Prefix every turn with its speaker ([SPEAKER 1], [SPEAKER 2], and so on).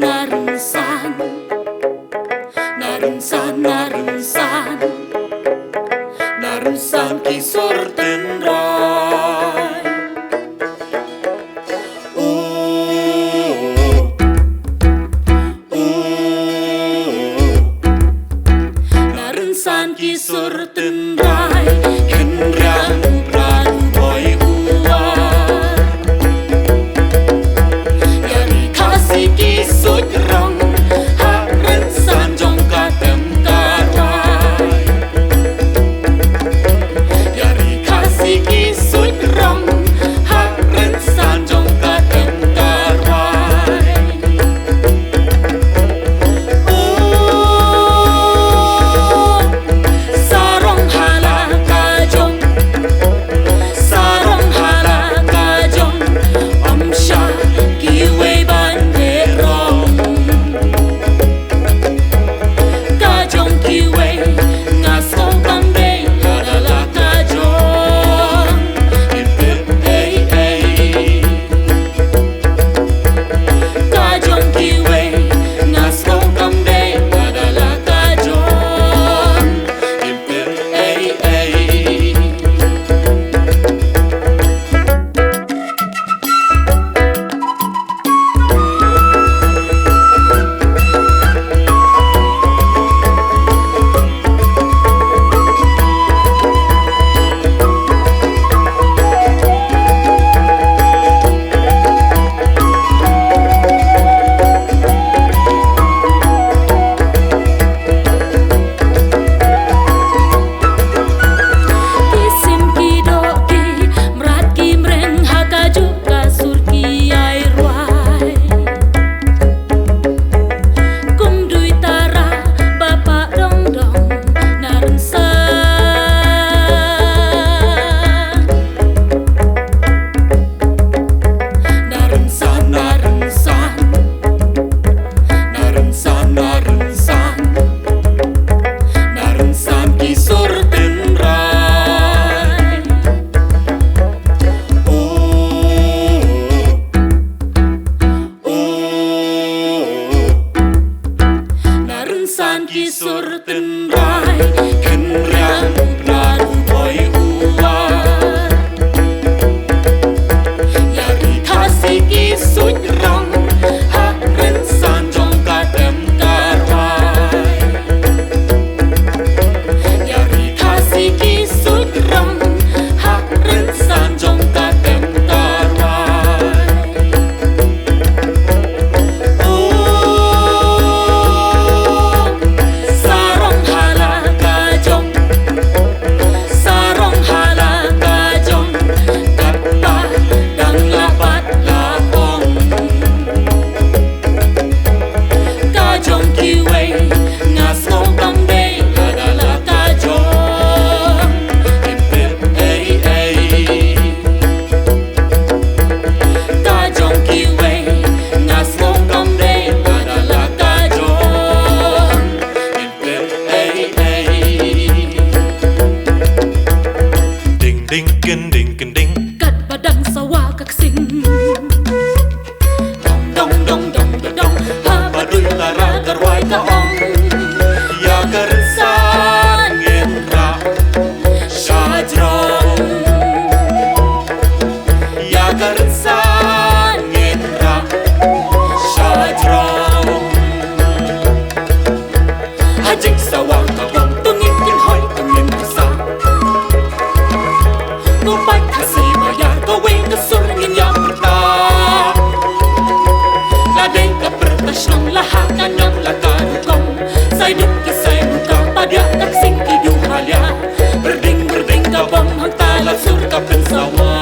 [SPEAKER 1] Narunsan, narunsan, narunsan, narunsan kisor tendrai. Narunsan kisor tendrai, kendrang pradu boy uar. Dari kasih kisut rong, narunsan jong katem karai. Dari kasih kisut rong, narunsan jong katem karai. Sarong hala kajong, sarong hala kajong, amsha kiwe banderong. Kajong kiwe ngaso bangde adalah kajong. Ipip hey hey. Kajong kiwe ngaso bangde adalah kajong. Ipip hey hey. Kisim kidoki, merat kimreng hakaju kasur kiai ruai. Kumdui tara bapak dong dong narunsan. Narunsan, narunsan, narunsan, narunsan, narunsan kisor tendrai. Narunsan kisor tendrai, kendrang pradu boy uar. Yari kasih kisut rong, narunsan jong katem karai. Yari kasih kisut rong, narunsan jong katem karai. Sarong hala kajong, sarong hala kajong, kapa dang lapat lapong. Kajong kiwe ngaso bangde adalah kajong. Ipip hey hey. Kajong kiwe ngaso bangde adalah kajong. Ipip hey hey.
[SPEAKER 2] Ding ding ding ding.
[SPEAKER 1] Kat padang sawah kaksing. Dong dong dong dong dong dong, ha baduy tara garway kaong.
[SPEAKER 2] Ya
[SPEAKER 1] Kersan
[SPEAKER 2] indra
[SPEAKER 1] syajrong,
[SPEAKER 2] ya
[SPEAKER 1] kersan
[SPEAKER 2] indra
[SPEAKER 1] syajrong. Hajik sawang kabong tungin kin hoy tungin kasa. Ngupay kasih bayar kawe kasur ngin yang berta. Ladeng ka pertas nong lahat kanyang lakadukong. Say duki say muka padya taksing kidu halya. Berding berding kabong hang talap sur ka pensawa.